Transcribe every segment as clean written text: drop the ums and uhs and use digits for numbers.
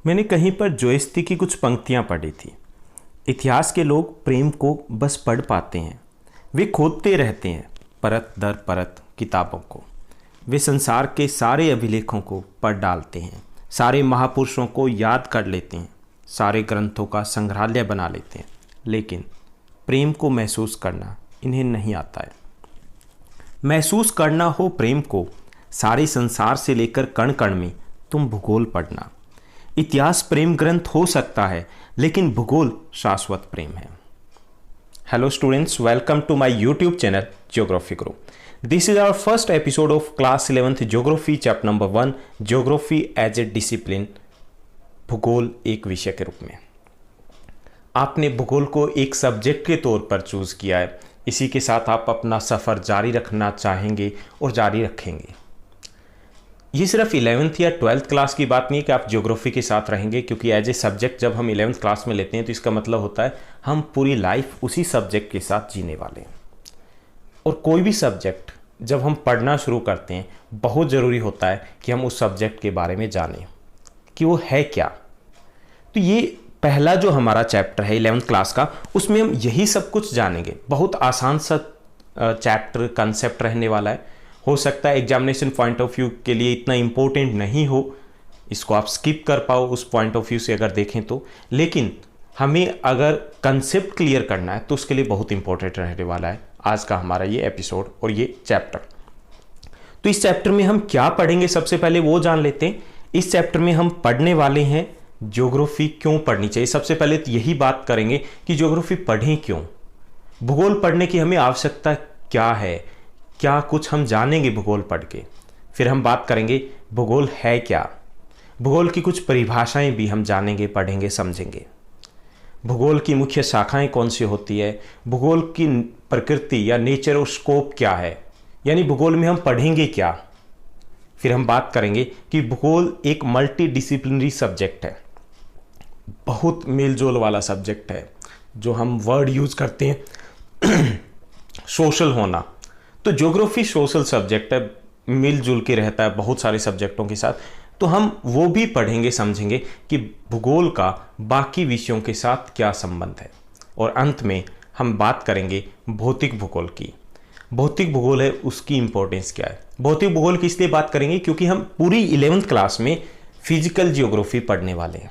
मैंने कहीं पर जोयस्ती की कुछ पंक्तियाँ पढ़ी थी। इतिहास के लोग प्रेम को बस पढ़ पाते हैं, वे खोदते रहते हैं परत दर परत किताबों को। वे संसार के सारे अभिलेखों को पढ़ डालते हैं, सारे महापुरुषों को याद कर लेते हैं, सारे ग्रंथों का संग्रहालय बना लेते हैं, लेकिन प्रेम को महसूस करना इन्हें नहीं आता है। महसूस करना हो प्रेम को, सारे संसार से लेकर कण कण में तुम भूगोल पढ़ना। इतिहास प्रेम ग्रंथ हो सकता है, लेकिन भूगोल शाश्वत प्रेम है। Hello students, welcome to my YouTube channel geography Guru. This is our first episode of class 11th geography chapter number 1 geography as a discipline, भूगोल एक विषय के रूप में। आपने भूगोल को एक सब्जेक्ट के तौर पर चूज किया है। इसी के साथ आप अपना सफ़र जारी रखना चाहेंगे और जारी रखेंगे। ये सिर्फ 11th या 12th क्लास की बात नहीं है कि आप ज्योग्राफी के साथ रहेंगे, क्योंकि एज ए सब्जेक्ट जब हम 11th क्लास में लेते हैं तो इसका मतलब होता है हम पूरी लाइफ उसी सब्जेक्ट के साथ जीने वाले हैं। और कोई भी सब्जेक्ट जब हम पढ़ना शुरू करते हैं, बहुत ज़रूरी होता है कि हम उस सब्जेक्ट के बारे में जानें कि वो है क्या। तो ये पहला जो हमारा चैप्टर है 11th क्लास का, उसमें हम यही सब कुछ जानेंगे। बहुत आसान सा चैप्टर कंसेप्ट रहने वाला है। हो सकता है एग्जामिनेशन पॉइंट ऑफ व्यू के लिए इतना इम्पोर्टेंट नहीं हो, इसको आप स्किप कर पाओ उस पॉइंट ऑफ व्यू से अगर देखें तो, लेकिन हमें अगर कंसेप्ट क्लियर करना है तो उसके लिए बहुत इंपॉर्टेंट रहने वाला है आज का हमारा ये एपिसोड और ये चैप्टर। तो इस चैप्टर में हम क्या पढ़ेंगे, सबसे पहले वो जान लेते हैं। इस चैप्टर में हम पढ़ने वाले हैं ज्योग्राफी क्यों पढ़नी चाहिए। सबसे पहले तो यही बात करेंगे कि ज्योग्राफी पढ़ें क्यों, भूगोल पढ़ने की हमें आवश्यकता क्या है, क्या कुछ हम जानेंगे भूगोल पढ़ के। फिर हम बात करेंगे भूगोल है क्या, भूगोल की कुछ परिभाषाएं भी हम जानेंगे, पढ़ेंगे, समझेंगे। भूगोल की मुख्य शाखाएं कौन सी होती है, भूगोल की प्रकृति या नेचर और स्कोप क्या है, यानी भूगोल में हम पढ़ेंगे क्या। फिर हम बात करेंगे कि भूगोल एक मल्टी डिसिप्लिनरी सब्जेक्ट है, बहुत मेलजोल वाला सब्जेक्ट है। जो हम वर्ड यूज करते हैं सोशल होना, तो ज्योग्राफी सोशल सब्जेक्ट है, मिलजुल के रहता है बहुत सारे सब्जेक्टों के साथ। तो हम वो भी पढ़ेंगे, समझेंगे कि भूगोल का बाकी विषयों के साथ क्या संबंध है। और अंत में हम बात करेंगे भौतिक भूगोल की। भौतिक भूगोल है, उसकी इंपॉर्टेंस क्या है। भौतिक भूगोल की इसलिए बात करेंगे क्योंकि हम पूरी 11th क्लास में फिजिकल जियोग्राफी पढ़ने वाले हैं,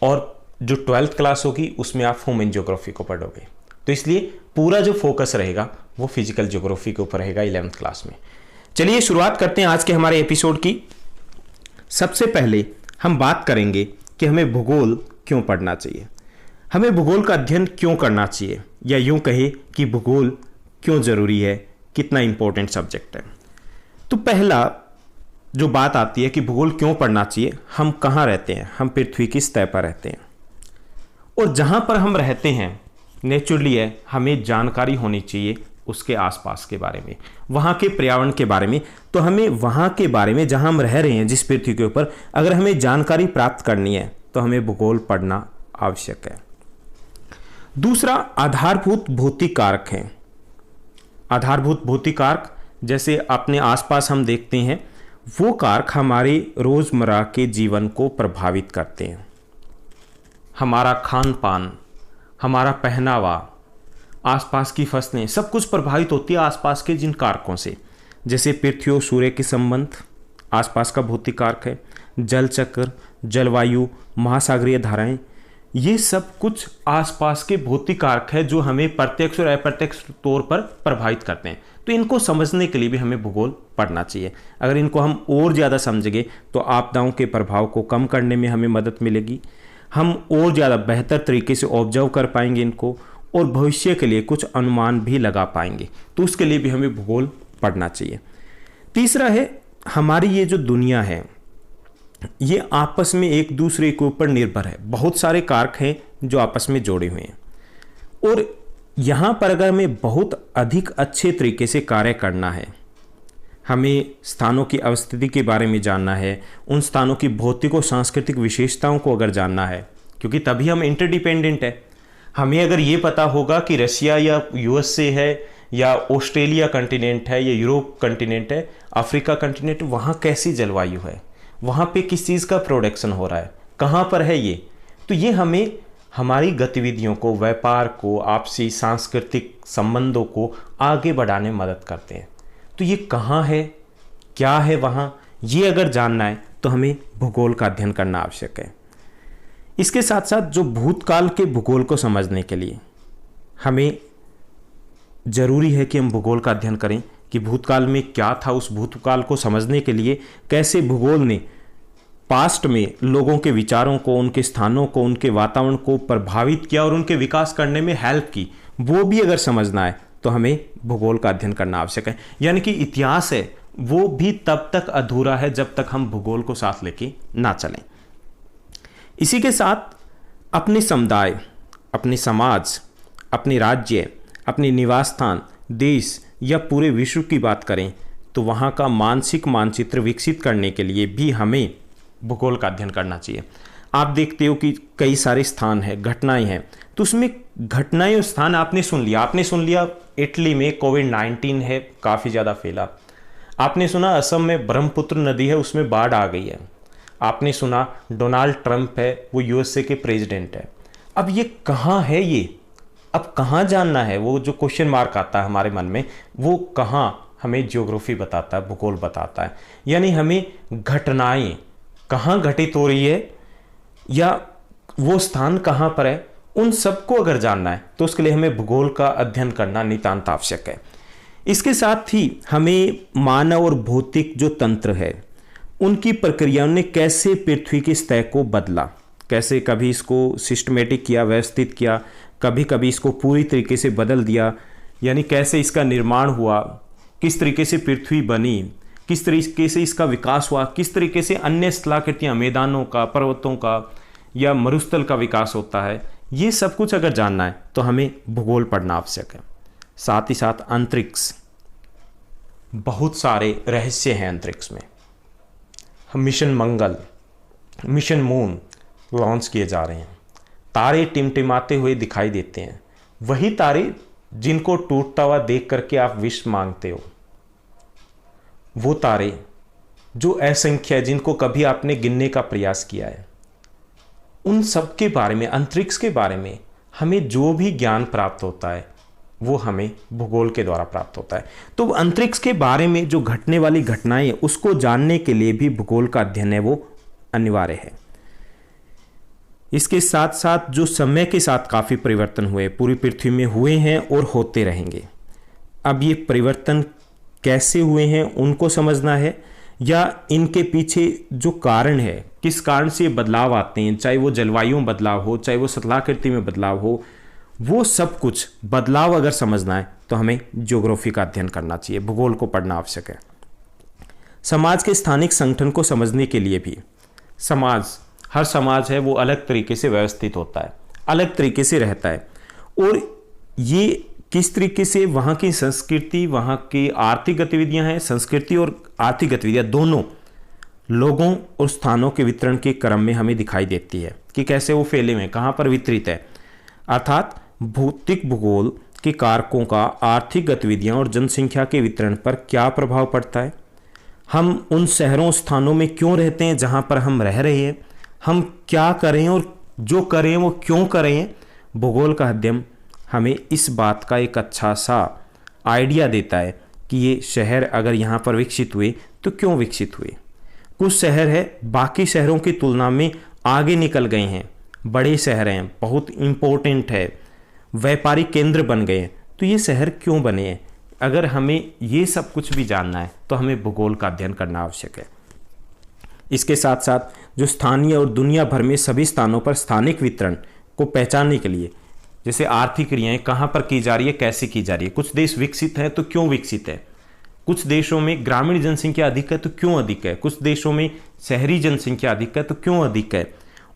और जो 12th क्लास होगी उसमें आप ह्यूमन जियोग्राफी को पढ़ोगे। तो इसलिए पूरा जो फोकस रहेगा वो फिजिकल जियोग्राफी के ऊपर रहेगा 11th क्लास में। चलिए शुरुआत करते हैं आज के हमारे एपिसोड की। सबसे पहले हम बात करेंगे कि हमें भूगोल क्यों पढ़ना चाहिए, हमें भूगोल का अध्ययन क्यों करना चाहिए, या यूं कहे कि भूगोल क्यों ज़रूरी है, कितना इंपॉर्टेंट सब्जेक्ट है। तो पहला जो बात आती है कि भूगोल क्यों पढ़ना चाहिए, हम कहाँ रहते हैं, हम पृथ्वी की सतह पर रहते हैं, और जहाँ पर हम रहते हैं नेचुरली है, हमें जानकारी होनी चाहिए उसके आसपास के बारे में, वहाँ के पर्यावरण के बारे में। तो हमें वहाँ के बारे में, जहाँ हम रह रहे हैं जिस पृथ्वी के ऊपर, अगर हमें जानकारी प्राप्त करनी है तो हमें भूगोल पढ़ना आवश्यक है। दूसरा आधारभूत भौतिक कारक हैं। आधारभूत भौतिक कारक जैसे अपने आसपास हम देखते हैं, वो कारक हमारे रोज़मर्रा के जीवन को प्रभावित करते हैं। हमारा खान पान, हमारा पहनावा, आसपास की फसलें, सब कुछ प्रभावित होती है आसपास के जिन कारकों से। जैसे पृथ्वी और सूर्य के संबंध आसपास का भौतिक कारक है, जल चक्र, जलवायु, महासागरीय धाराएं, ये सब कुछ आसपास के भौतिक कारक है जो हमें प्रत्यक्ष और अप्रत्यक्ष तौर पर प्रभावित करते हैं। तो इनको समझने के लिए भी हमें भूगोल पढ़ना चाहिए। अगर इनको हम और ज़्यादा समझेंगे तो आपदाओं के प्रभाव को कम करने में हमें मदद मिलेगी, हम और ज़्यादा बेहतर तरीके से ऑब्जर्व कर पाएंगे इनको, और भविष्य के लिए कुछ अनुमान भी लगा पाएंगे। तो उसके लिए भी हमें भूगोल पढ़ना चाहिए। तीसरा है, हमारी ये जो दुनिया है ये आपस में एक दूसरे के ऊपर निर्भर है। बहुत सारे कारक हैं जो आपस में जोड़े हुए हैं, और यहाँ पर अगर हमें बहुत अधिक अच्छे तरीके से कार्य करना है, हमें स्थानों की अवस्थिति के बारे में जानना है, उन स्थानों की भौतिक और सांस्कृतिक विशेषताओं को अगर जानना है, क्योंकि तभी हम इंटरडिपेंडेंट है। हमें अगर ये पता होगा कि रशिया या यूएसए है, या ऑस्ट्रेलिया कंटिनेंट है, या यूरोप कंटिनेंट है, अफ्रीका कंटिनेंट, वहाँ कैसी जलवायु है, वहाँ पे किस चीज़ का प्रोडक्शन हो रहा है, कहाँ पर है ये। तो ये हमें हमारी गतिविधियों को, व्यापार को, आपसी सांस्कृतिक संबंधों को आगे बढ़ाने में मदद करते हैं। तो ये कहाँ है, क्या है वहाँ, ये अगर जानना है तो हमें भूगोल का अध्ययन करना आवश्यक है। इसके साथ साथ जो भूतकाल के भूगोल को समझने के लिए हमें ज़रूरी है कि हम भूगोल का अध्ययन करें कि भूतकाल में क्या था। उस भूतकाल को समझने के लिए कैसे भूगोल ने पास्ट में लोगों के विचारों को, उनके स्थानों को, उनके वातावरण को प्रभावित किया और उनके विकास करने में हेल्प की, वो भी अगर समझना है तो हमें भूगोल का अध्ययन करना आवश्यक है। यानी कि इतिहास है वो भी तब तक अधूरा है जब तक हम भूगोल को साथ लेके ना चलें। इसी के साथ अपने समुदाय, अपने समाज, अपने राज्य, अपने निवास स्थान, देश या पूरे विश्व की बात करें तो वहाँ का मानसिक मानचित्र विकसित करने के लिए भी हमें भूगोल का अध्ययन करना चाहिए। आप देखते हो कि कई सारे स्थान हैं, घटनाएं हैं, तो उसमें घटनाएं और स्थान आपने सुन लिया इटली में कोविड-19 है, काफ़ी ज़्यादा फैला। आपने सुना असम में ब्रह्मपुत्र नदी है, उसमें बाढ़ आ गई है। आपने सुना डोनाल्ड ट्रंप है, वो यूएसए के प्रेसिडेंट है। अब ये कहाँ है, ये अब कहाँ जानना है, वो जो क्वेश्चन मार्क आता है हमारे मन में, वो कहाँ हमें ज्योग्राफी बताता है, भूगोल बताता है। यानी हमें घटनाएं कहाँ घटित हो रही है या वो स्थान कहाँ पर है, उन सबको अगर जानना है तो उसके लिए हमें भूगोल का अध्ययन करना नितांत आवश्यक है। इसके साथ ही हमें मानव और भौतिक जो तंत्र है उनकी प्रक्रियाओं ने कैसे पृथ्वी की सतह को बदला, कैसे कभी इसको सिस्टमेटिक किया, व्यवस्थित किया, कभी कभी इसको पूरी तरीके से बदल दिया, यानी कैसे इसका निर्माण हुआ, किस तरीके से पृथ्वी बनी, किस तरीके से इसका विकास हुआ, किस तरीके से अन्य स्थलाकृतियाँ, मैदानों का, पर्वतों का या मरुस्थल का विकास होता है, ये सब कुछ अगर जानना है तो हमें भूगोल पढ़ना आवश्यक है। साथ ही साथ अंतरिक्ष, बहुत सारे रहस्य हैं अंतरिक्ष में। मिशन मंगल, मिशन मून लॉन्च किए जा रहे हैं। तारे टिमटिमाते हुए दिखाई देते हैं, वही तारे जिनको टूटता हुआ देख करके आप विश मांगते हो, वो तारे जो असंख्य है, जिनको कभी आपने गिनने का प्रयास किया है। उन सब के बारे में, अंतरिक्ष के बारे में हमें जो भी ज्ञान प्राप्त होता है वो हमें भूगोल के द्वारा प्राप्त होता है। तो अंतरिक्ष के बारे में जो घटने वाली घटनाएं उसको जानने के लिए भी भूगोल का अध्ययन है वो अनिवार्य है। इसके साथ साथ जो समय के साथ काफ़ी परिवर्तन हुए, पूरी पृथ्वी में हुए हैं और होते रहेंगे। अब ये परिवर्तन कैसे हुए हैं उनको समझना है, या इनके पीछे जो कारण है, किस कारण से ये बदलाव आते हैं, चाहे वो जलवायु में बदलाव हो, चाहे वो स्थलाकृति में बदलाव हो, वो सब कुछ बदलाव अगर समझना है तो हमें ज्योग्राफी का अध्ययन करना चाहिए, भूगोल को पढ़ना आवश्यक है। समाज के स्थानिक संगठन को समझने के लिए भी हर समाज है वो अलग तरीके से व्यवस्थित होता है, अलग तरीके से रहता है, और ये किस तरीके से वहाँ की संस्कृति, वहाँ की आर्थिक गतिविधियाँ हैं, संस्कृति और आर्थिक गतिविधियाँ दोनों लोगों और स्थानों के वितरण के क्रम में हमें दिखाई देती है कि कैसे वो फैले हुए, कहाँ पर वितरित है। अर्थात भौतिक भूगोल के कारकों का आर्थिक गतिविधियाँ और जनसंख्या के वितरण पर क्या प्रभाव पड़ता है, हम उन शहरों स्थानों में क्यों रहते हैं जहाँ पर हम रह रहे हैं, हम क्या करें और जो करें वो क्यों करें। भूगोल का अध्ययन हमें इस बात का एक अच्छा सा आइडिया देता है कि ये शहर अगर यहाँ पर विकसित हुए तो क्यों विकसित हुए। कुछ शहर है बाकी शहरों की तुलना में आगे निकल गए हैं, बड़े शहर हैं, बहुत इम्पोर्टेंट है, व्यापारिक केंद्र बन गए हैं, तो ये शहर क्यों बने हैं। अगर हमें ये सब कुछ भी जानना है तो हमें भूगोल का अध्ययन करना आवश्यक है। इसके साथ साथ जो स्थानीय और दुनिया भर में सभी स्थानों पर स्थानिक वितरण को पहचानने के लिए, जैसे आर्थिक क्रियाएं कहाँ पर की जा रही है, कैसे की जा रही है। कुछ देश विकसित है तो क्यों विकसित है, कुछ देशों में ग्रामीण जनसंख्या अधिक है तो क्यों अधिक है, कुछ देशों में शहरी जनसंख्या अधिक है तो क्यों अधिक है,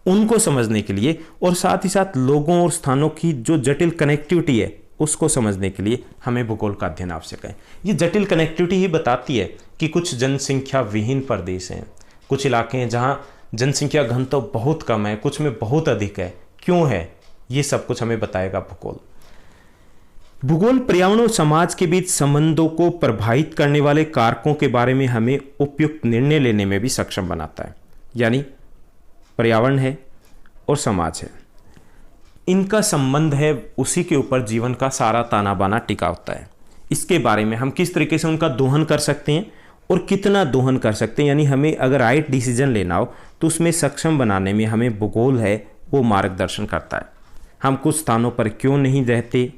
उनको समझने के लिए, और साथ ही साथ लोगों और स्थानों की जो जटिल कनेक्टिविटी है उसको समझने के लिए हमें भूगोल का अध्ययन आवश्यक है। ये जटिल कनेक्टिविटी ही बताती है कि कुछ जनसंख्या विहीन प्रदेश हैं, कुछ इलाके हैं जहाँ जनसंख्या घनत्व बहुत कम है, कुछ में बहुत अधिक है, क्यों है, ये सब कुछ हमें बताएगा भूगोल। भूगोल पर्यावरण और समाज के बीच संबंधों को प्रभावित करने वाले कारकों के बारे में हमें उपयुक्त निर्णय लेने में भी सक्षम बनाता है। यानी पर्यावरण है और समाज है, इनका संबंध है, उसी के ऊपर जीवन का सारा ताना बाना टिका होता है। इसके बारे में हम किस तरीके से उनका दोहन कर सकते हैं और कितना दोहन कर सकते हैं, यानी हमें अगर राइट डिसीजन लेना हो तो उसमें सक्षम बनाने में हमें भूगोल है वो मार्गदर्शन करता है। हम कुछ स्थानों पर क्यों नहीं रहते,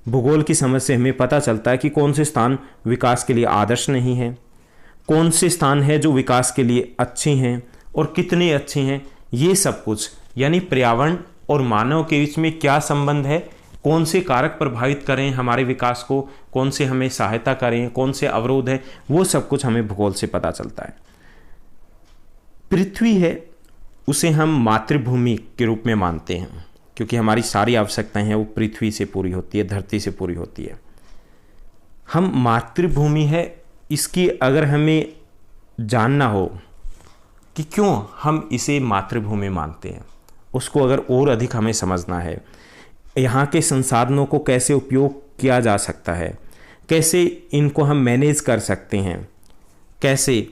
भूगोल की समझ से हमें पता चलता है कि कौन से स्थान विकास के लिए आदर्श नहीं हैं, कौन से स्थान हैं जो विकास के लिए अच्छे हैं और कितने अच्छे हैं। ये सब कुछ यानी पर्यावरण और मानव के बीच में क्या संबंध है, कौन से कारक प्रभावित करें हमारे विकास को, कौन से हमें सहायता करें, कौन से अवरोध है, वो सब कुछ हमें भूगोल से पता चलता है। पृथ्वी है उसे हम मातृभूमि के रूप में मानते हैं क्योंकि हमारी सारी आवश्यकताएं हैं वो पृथ्वी से पूरी होती है, धरती से पूरी होती है। हम मातृभूमि है इसकी अगर हमें जानना हो कि क्यों हम इसे मातृभूमि मानते हैं, उसको अगर और अधिक हमें समझना है, यहाँ के संसाधनों को कैसे उपयोग किया जा सकता है, कैसे इनको हम मैनेज कर सकते हैं, कैसे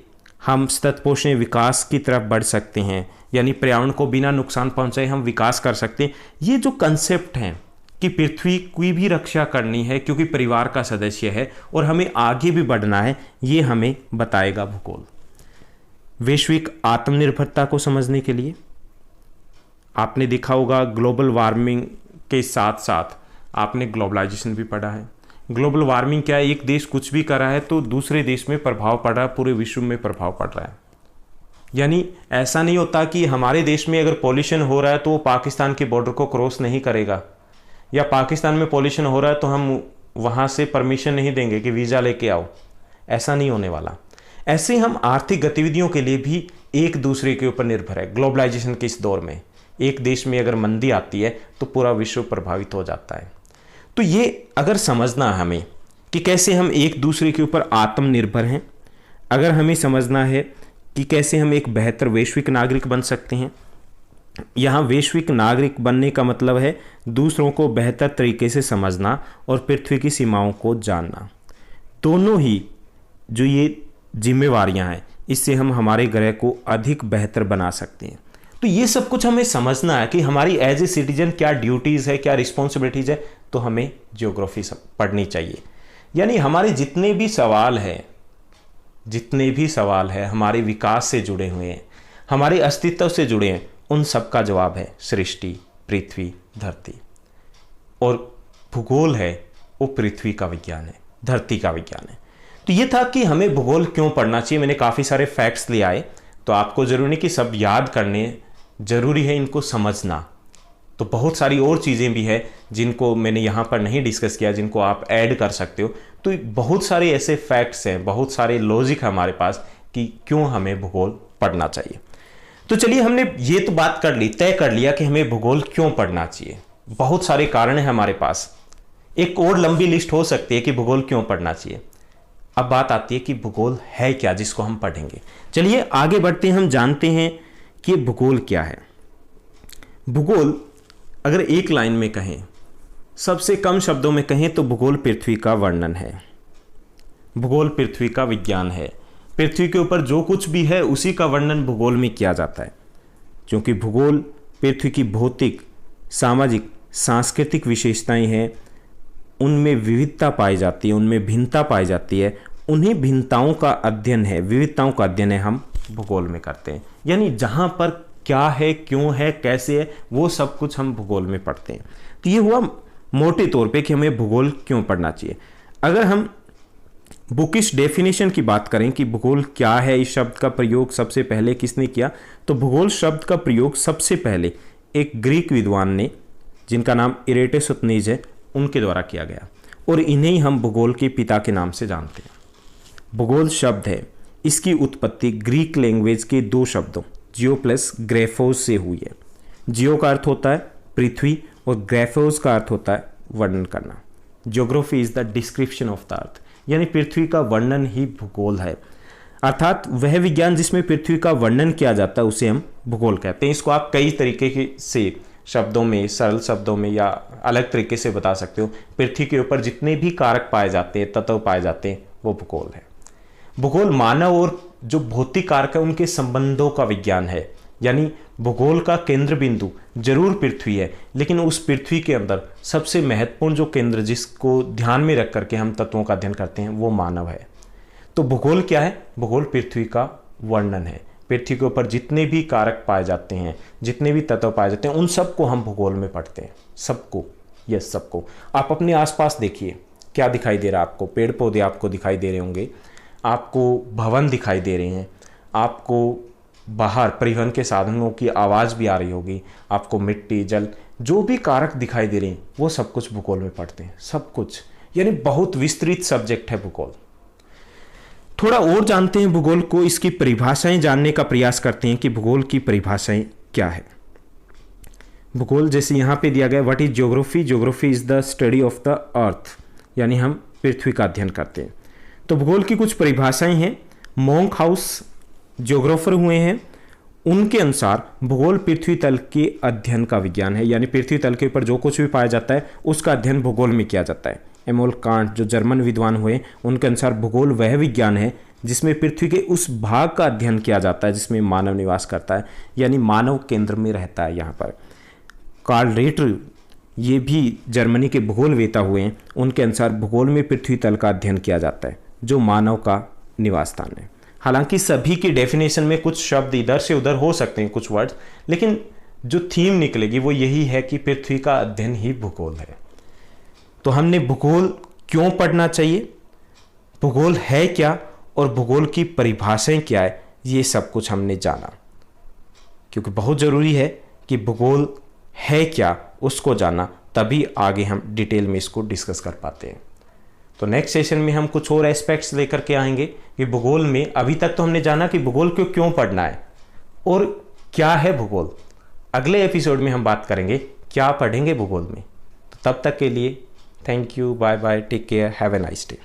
हम सतत पोषणीय विकास की तरफ बढ़ सकते हैं, यानी पर्यावरण को बिना नुकसान पहुंचाए हम विकास कर सकते हैं। ये जो कंसेप्ट हैं कि पृथ्वी की भी रक्षा करनी है क्योंकि परिवार का सदस्य है और हमें आगे भी बढ़ना है, ये हमें बताएगा भूगोल। वैश्विक आत्मनिर्भरता को समझने के लिए आपने देखा होगा ग्लोबल वार्मिंग के साथ साथ आपने ग्लोबलाइजेशन भी पढ़ा है। ग्लोबल वार्मिंग क्या है, एक देश कुछ भी कर रहा है तो दूसरे देश में प्रभाव पड़ रहा है, पूरे विश्व में प्रभाव पड़ रहा है। यानी ऐसा नहीं होता कि हमारे देश में अगर पॉल्यूशन हो रहा है तो वो पाकिस्तान के बॉर्डर को क्रॉस नहीं करेगा, या पाकिस्तान में पॉल्यूशन हो रहा है तो हम वहाँ से परमिशन नहीं देंगे कि वीज़ा लेके आओ, ऐसा नहीं होने वाला। ऐसे हम आर्थिक गतिविधियों के लिए भी एक दूसरे के ऊपर निर्भर है। ग्लोबलाइजेशन के इस दौर में एक देश में अगर मंदी आती है तो पूरा विश्व प्रभावित हो जाता है। तो ये अगर समझना है हमें कि कैसे हम एक दूसरे के ऊपर आत्मनिर्भर हैं, अगर हमें समझना है कि कैसे हम एक बेहतर वैश्विक नागरिक बन सकते हैं। यहाँ वैश्विक नागरिक बनने का मतलब है दूसरों को बेहतर तरीके से समझना और पृथ्वी की सीमाओं को जानना। दोनों ही जो ये जिम्मेवारियाँ हैं, इससे हम हमारे ग्रह को अधिक बेहतर बना सकते हैं। तो ये सब कुछ हमें समझना है कि हमारी एज ए सिटीजन क्या ड्यूटीज़ है, क्या रिस्पॉन्सिबिलिटीज़ है, तो हमें ज्योग्राफी पढ़नी चाहिए। यानी हमारे जितने भी सवाल है हमारे विकास से जुड़े हुए हैं, हमारे अस्तित्व से जुड़े हैं, उन सब का जवाब है सृष्टि, पृथ्वी, धरती। और भूगोल है वो पृथ्वी का विज्ञान है, धरती का विज्ञान है। तो ये था कि हमें भूगोल क्यों पढ़ना चाहिए। मैंने काफ़ी सारे फैक्ट्स ले आए, तो आपको ज़रूरी नहीं कि सब याद करने, ज़रूरी है इनको समझना। तो बहुत सारी और चीज़ें भी है जिनको मैंने यहाँ पर नहीं डिस्कस किया, जिनको आप ऐड कर सकते हो। तो बहुत सारे ऐसे फैक्ट्स हैं, बहुत सारे लॉजिक है हमारे पास कि क्यों हमें भूगोल पढ़ना चाहिए। तो चलिए, हमने ये तो बात कर ली, तय कर लिया कि हमें भूगोल क्यों पढ़ना चाहिए। बहुत सारे कारण हैं हमारे पास, एक और लंबी लिस्ट हो सकती है कि भूगोल क्यों पढ़ना चाहिए। अब बात आती है कि भूगोल है क्या जिसको हम पढ़ेंगे। चलिए आगे बढ़ते हैं, हम जानते हैं कि भूगोल क्या है। भूगोल अगर एक लाइन में कहें, सबसे कम शब्दों में कहें तो भूगोल पृथ्वी का वर्णन है, भूगोल पृथ्वी का विज्ञान है। पृथ्वी के ऊपर जो कुछ भी है उसी का वर्णन भूगोल में किया जाता है, क्योंकि भूगोल पृथ्वी की भौतिक, सामाजिक, सांस्कृतिक विशेषताएं हैं, उनमें विविधता पाई जाती है, उनमें भिन्नता पाई जाती है। उन्हीं भिन्नताओं का अध्ययन है, विविधताओं का अध्ययन है हम भूगोल में करते हैं। यानी जहाँ पर क्या है, क्यों है, कैसे है, वो सब कुछ हम भूगोल में पढ़ते हैं। तो ये हुआ मोटे तौर पे कि हमें भूगोल क्यों पढ़ना चाहिए। अगर हम बुकिश डेफिनेशन की बात करें कि भूगोल क्या है, इस शब्द का प्रयोग सबसे पहले किसने किया, तो भूगोल शब्द का प्रयोग सबसे पहले एक ग्रीक विद्वान ने, जिनका नाम इरेटोस्थनीज है, उनके द्वारा किया गया, और इन्हें ही हम भूगोल के पिता के नाम से जानते हैं। भूगोल शब्द है, इसकी उत्पत्ति ग्रीक लैंग्वेज के दो शब्दों जियो प्लस ग्रेफोस से हुई है। जियो का अर्थ होता है पृथ्वी और ग्रेफोस का अर्थ होता है वर्णन करना। Geography is the description of the earth, यानी पृथ्वी का वर्णन ही भूगोल है। अर्थात वह विज्ञान जिसमें पृथ्वी का वर्णन किया जाता है उसे हम भूगोल कहते हैं। इसको आप कई तरीके से शब्दों में, सरल शब्दों में या अलग तरीके से बता सकते हो, पृथ्वी के ऊपर जितने भी कारक पाए जाते हैं, तत्व पाए जाते हैं, वो भूगोल है। भूगोल मानव और जो भौतिक कारक है उनके संबंधों का विज्ञान है। यानी भूगोल का केंद्र बिंदु जरूर पृथ्वी है, लेकिन उस पृथ्वी के अंदर सबसे महत्वपूर्ण जो केंद्र जिसको ध्यान में रख करके हम तत्वों का अध्ययन करते हैं वो मानव है। तो भूगोल क्या है? भूगोल पृथ्वी का वर्णन है। पृथ्वी के ऊपर जितने भी कारक पाए जाते हैं, जितने भी तत्व पाए जाते हैं, उन सबको हम भूगोल में पढ़ते हैं। सबको, यस सबको। आप अपने आसपास देखिए, क्या दिखाई दे रहा है आपको? पेड़ पौधे आपको दिखाई दे रहे होंगे, आपको भवन दिखाई दे रहे हैं, आपको बाहर परिवहन के साधनों की आवाज़ भी आ रही होगी, आपको मिट्टी, जल, जो भी कारक दिखाई दे रहे हैं वो सब कुछ भूगोल में पढ़ते हैं। सब कुछ, यानी बहुत विस्तृत सब्जेक्ट है भूगोल। थोड़ा और जानते हैं भूगोल को, इसकी परिभाषाएं जानने का प्रयास करते हैं कि भूगोल की परिभाषाएं क्या है। भूगोल जैसे यहाँ पे दिया गया, what is geography? Geography is the study of the earth, यानी हम पृथ्वी का अध्ययन करते हैं। तो भूगोल की कुछ परिभाषाएं हैं। मोंक हाउस ज्योग्राफर हुए हैं, उनके अनुसार भूगोल पृथ्वी तल के अध्ययन का विज्ञान है। यानी पृथ्वी तल के ऊपर जो कुछ भी पाया जाता है उसका अध्ययन भूगोल में किया जाता है। एमोल कांट जो जर्मन विद्वान हुए, उनके अनुसार भूगोल वह विज्ञान है जिसमें पृथ्वी के उस भाग का अध्ययन किया जाता है जिसमें मानव निवास करता है, यानी मानव केंद्र में रहता है। यहाँ पर कार्ल रिटर, ये भी जर्मनी के भूगोलवेता हुए हैं, उनके अनुसार भूगोल में पृथ्वी तल का अध्ययन किया जाता है जो मानव का निवास स्थान है। हालांकि सभी की डेफिनेशन में कुछ शब्द इधर से उधर हो सकते हैं, कुछ वर्ड्स, लेकिन जो थीम निकलेगी वो यही है कि पृथ्वी का अध्ययन ही भूगोल है। तो हमने भूगोल क्यों पढ़ना चाहिए, भूगोल है क्या और भूगोल की परिभाषाएं क्या है, ये सब कुछ हमने जाना, क्योंकि बहुत ज़रूरी है कि भूगोल है क्या उसको जाना, तभी आगे हम डिटेल में इसको डिस्कस कर पाते हैं। तो नेक्स्ट सेशन में हम कुछ और एस्पेक्ट्स लेकर के आएंगे कि भूगोल में, अभी तक तो हमने जाना कि भूगोल को क्यों पढ़ना है और क्या है भूगोल। अगले एपिसोड में हम बात करेंगे क्या पढ़ेंगे भूगोल में। तो तब तक के लिए thank you, bye bye, take care, have a nice day.